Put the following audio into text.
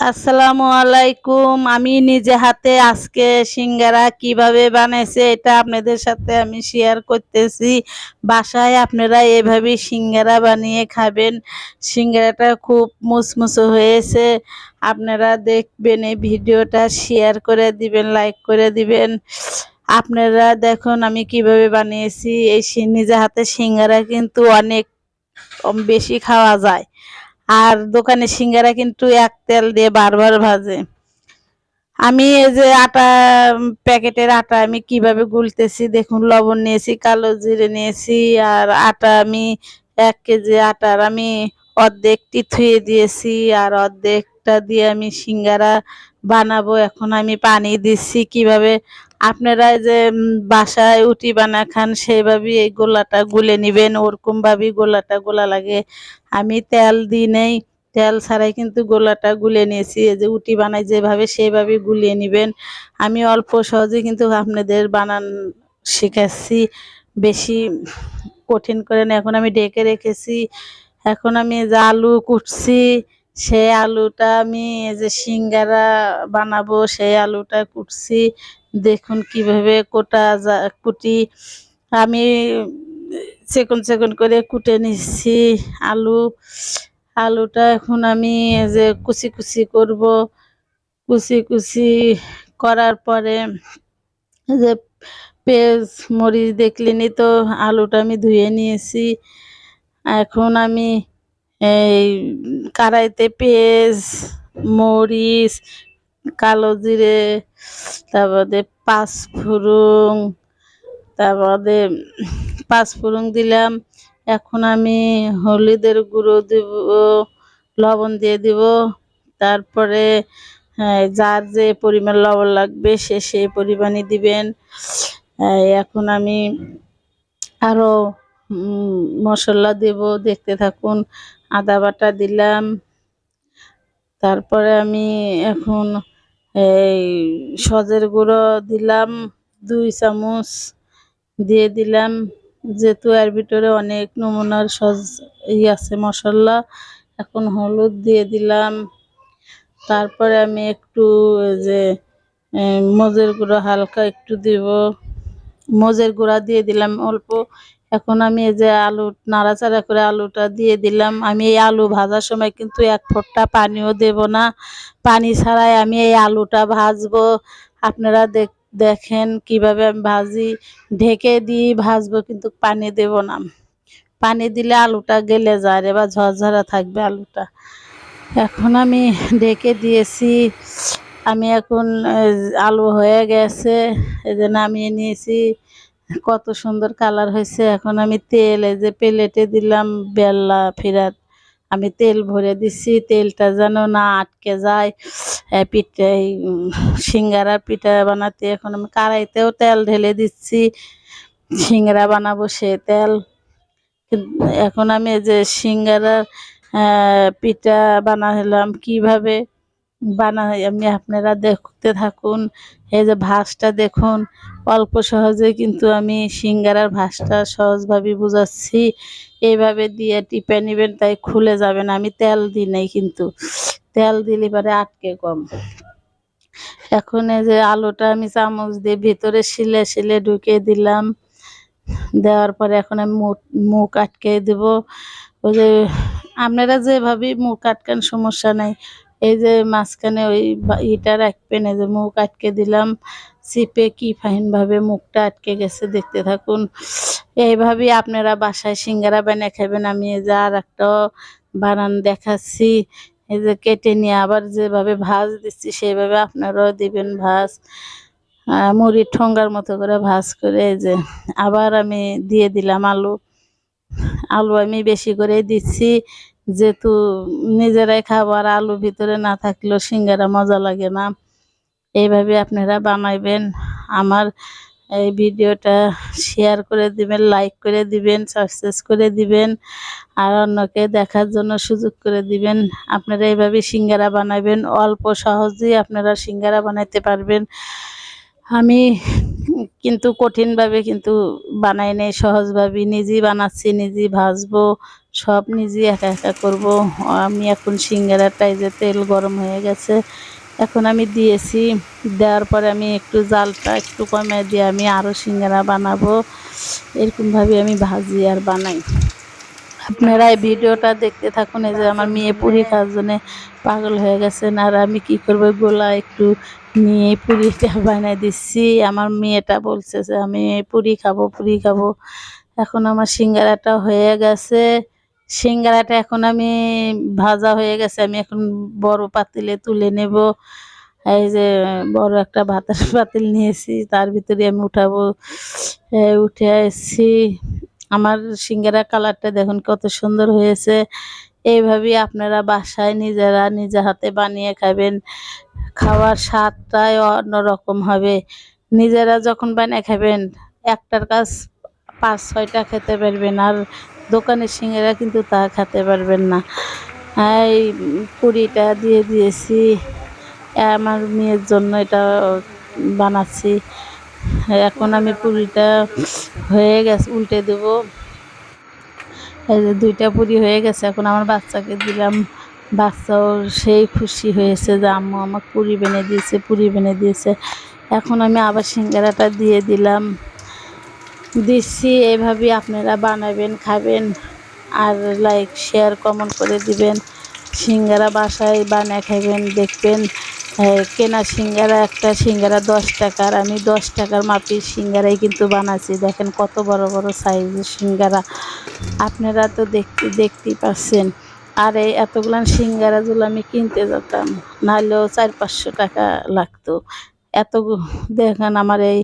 আসসালামু আলাইকুম। আমি নিজে হাতে আজকে সিঙ্গারা কিভাবে বানাইছে এটা আপনাদের সাথে আমি শেয়ার করতেছি। বাসায় আপনারা এভাবে সিঙ্গারা বানিয়ে খাবেন। সিঙ্গারাটা খুব মুসমুসে হয়েছে। আপনারা দেখবেন, এই ভিডিওটা শেয়ার করে দিবেন, লাইক করে দিবেন। আপনারা দেখুন আমি কিভাবে বানিয়েছি। এই নিজে হাতে সিঙ্গারা কিন্তু অনেক বেশি খাওয়া যায়। আর দোকানে সিঙ্গারা কিন্তু এক তেল দিয়ে বারবার ভাজে। আমি এই যে আটা, প্যাকেটের আটা আমি কিভাবে গুলতেছি দেখুন। লবণ নিয়েছি, কালো জিরে নিয়েছি, আর আটা আমি 1 কেজি আটার আমি অর্ধেকটি থুয়ে দিয়েছি, আর অর্ধেকটা দিয়ে আমি সিঙ্গারা বানাবো। এখন আমি পানি দিচ্ছি। কিভাবে আপনারা যে বাসায় উটি বানা খান সেইভাবেই এই গোলাটা গুলে নেবেন, ওরকম ভাবেই গোলাটা গোলা লাগে। আমি তেল দিই নেই, তেল ছাড়াই কিন্তু গোলাটা গুলে নিয়েছি। এই যে উটি বানাই যেভাবে সেইভাবে গুলিয়ে নেবেন। আমি অল্প সহজে কিন্তু আপনাদের বানান শিখাচ্ছি, বেশি কঠিন করে না। এখন আমি ঢেকে রেখেছি। এখন আমি যে আলু কুটছি, সেই আলুটা আমি এই যে সিঙ্গারা বানাবো সেই আলুটা কুটছি। দেখুন কিভাবে কুটি আমি চিকন চিকন করে কুটে নিচ্ছি আলু। আলুটা এখন আমি এই যে কুচি কুচি করব। কুচি কুচি করার পরে যে পেঁয়াজ মরিচ দেখলেনি তো, আলুটা আমি ধুয়ে নিয়েছি। এখন আমি এই কড়াইতে পেঁয়াজ, মরিচ, কালো জিরে, তারপরে পাঁচফোড়ন, তারপরে পাঁচফোড়ন দিলাম। এখন আমি হলুদের গুঁড়ো দিব, লবণ দিয়ে দিব। তারপরে যার যে পরিমাণ লবণ লাগবে সে সেই পরিমাণই দিবেন। এখন আমি আরও মশলা দেব, দেখতে থাকুন। আদা বাটা দিলাম। তারপরে আমি এখন এই সজের গুঁড়ো দিলাম 2 চামচ দিয়ে দিলাম, যেহেতু এর ভিতরে অনেক নমুনার আছে মশলা। এখন হলুদ দিয়ে দিলাম। তারপরে আমি একটু যে মরিচের গুঁড়ো হালকা একটু দিব, মরিচের গুঁড়া দিয়ে দিলাম অল্প। এখন আমি এই যে আলু নাড়াচাড়া করে আলুটা দিয়ে দিলাম। আমি এই আলু ভাজার সময় কিন্তু এক ফোঁটা পানিও দেব না, পানি ছাড়াই আমি এই আলুটা ভাজবো। আপনারা দেখেন কিভাবে আমি ভাজি। ঢেকে দিয়ে ভাজবো, কিন্তু পানি দেব না। পানি দিলে আলুটা গলে যায় বা ঝরঝরা থাকবে আলুটা। এখন আমি ঢেকে দিয়েছি। আমি এখন আলু হয়ে গেছে, এই যে নামিয়ে নিয়েছি। কত সুন্দর কালার হয়েছে। এখন আমি তেল এই যে প্লেটে দিলাম, বেল্লা ফিরাত আমি তেল ভরে দিচ্ছি, তেলটা যেন না আটকে যায় পিঠে, সিঙ্গারার পিঠা বানাতে। এখন আমি কড়াইতেও তেল ঢেলে দিচ্ছি, সিঙ্গারা বানাবো সে তেল। এখন আমি এই যে সিঙ্গারার পিঠা বানালাম, কিভাবে বানাই আমি আপনারা দেখতে থাকুন। এই যে ভাঁজটা দেখুন, অল্প সহজে কিন্তু আমি সিঙ্গারার ভাঁজটা সহজভাবে বুঝাচ্ছি। এইভাবে দিয়ে টিপে নেবেন, তাই খুলে যাবে না। আমি তেল দিই নাই, কিন্তু তেল দিলে পরে আটকে কম। এখন এই যে আলুটা আমি চামচ দিয়ে ভিতরে শিলে শিলে ঢুকিয়ে দিলাম। দেওয়ার পরে এখন আমি মুখ আটকে দেব। ওই যে আপনারা যেভাবে মুখ আটকান সমস্যা নাই। এই যে মাঝখানে ওই ইটা রাখবেন, এই যে মুখ আটকে দিলাম চিপে। কি ফাইনভাবে মুখটা আটকে গেছে, দেখতে থাকুন। এইভাবেই আপনারা বাসায় সিঙ্গারা বানিয়ে খাবেন। আমি এই যে আর একটা বানান দেখাচ্ছি। এই যে কেটে নিয়ে আবার যেভাবে ভাজ দিচ্ছি সেইভাবে আপনারাও দিবেন ভাজ। মুড়ির ঠোঙ্গার মতো করে ভাজ করে এই যে আবার আমি দিয়ে দিলাম আলু। আলু আমি বেশি করে দিচ্ছি, যেহেতু নিজেরাই খাবো, আর আলু ভিতরে না থাকলেও সিঙ্গারা মজা লাগে না। এইভাবে আপনারা বানাইবেন। আমার এই ভিডিওটা শেয়ার করে দিবেন, লাইক করে দিবেন, সাবস্ক্রাইব করে দিবেন, আর অন্যকে দেখার জন্য সুযোগ করে দিবেন। আপনারা এইভাবে সিঙ্গারা বানাবেন, অল্প সহজেই আপনারা সিঙ্গারা বানাইতে পারবেন। আমি কিন্তু কঠিনভাবে কিন্তু বানাই নাই, সহজভাবে নিজেই বানাচ্ছি, নিজেই ভাজবো, সব নিজেই একা একা করব। আমি এখন সিঙ্গারাটায় যে তেল গরম হয়ে গেছে, এখন আমি দিয়েছি। দেওয়ার পরে আমি একটু জালটা একটু কমিয়ে দিয়ে আমি আরও সিঙ্গারা বানাবো। এরকমভাবে আমি ভাজি আর বানাই। আপনারা এই ভিডিওটা দেখতে থাকুন। এই যে আমার মেয়ে পুরি খাওয়ার জন্যে পাগল হয়ে গেছেন, আর আমি কি করবো, গোলা একটু নিয়ে পুরিটা বানিয়ে দিচ্ছি। আমার মেয়েটা বলছে যে আমি পুরি খাবো, পুরি খাবো। এখন আমার সিঙ্গারাটা হয়ে গেছে। সিঙ্গারাটা এখন আমি ভাজা হয়ে গেছে, আমি এখন বড় পাতিলে তুলে নেব। এই যে বড় একটা ভাতের পাতিল নিয়েছি, তার ভিতরে আমি উঠাবো। উঠে এসেছি। আমার সিঙ্গারা কালারটা দেখুন কত সুন্দর হয়েছে। এইভাবেই আপনারা বাসায় নিজেরা নিজে হাতে বানিয়ে খাবেন। খাওয়ার স্বাদটাই অন্যরকম হবে। নিজেরা যখন বানিয়ে খাবেন, একটার কাজ ৫-৬টা খেতে পারবেন, আর দোকানের সিঙ্গারা কিন্তু তা খেতে পারবেন না। এই পুরিটা দিয়ে দিয়েছি। আমার মেয়ের জন্য এটা বানাচ্ছি। এখন আমি পুরিটা হয়ে গেছে, উল্টে দেবো। এই যে ২টা পুরি হয়ে গেছে, এখন আমার বাচ্চাকে দিলাম। বাচ্চাও সেই খুশি হয়েছে যে আম্মু আমাকে পুরি বেনে দিয়েছে, পুরি বেনে দিয়েছে। এখন আমি আবার সিঙ্গারাটা দিয়ে দিচ্ছি। এভাবেই আপনারা বানাবেন, খাবেন, আর লাইক শেয়ার কমেন্ট করে দিবেন। সিঙ্গারা বাসায় বানিয়ে খাবেন, দেখবেন কেনা সিঙ্গারা, একটা সিঙ্গারা ১০ টাকার, আমি ১০ টাকার মাপির সিঙ্গারাই কিন্তু বানাচ্ছি। দেখেন কত বড় বড় সাইজের সিঙ্গারা। আপনারা তো দেখতেই পাচ্ছেন। আর এই এতগুলান সিঙ্গারাগুলো আমি কিনতে যেতাম, নাহলেও ৪-৫০০ টাকা লাগতো। দেখেন আমার এই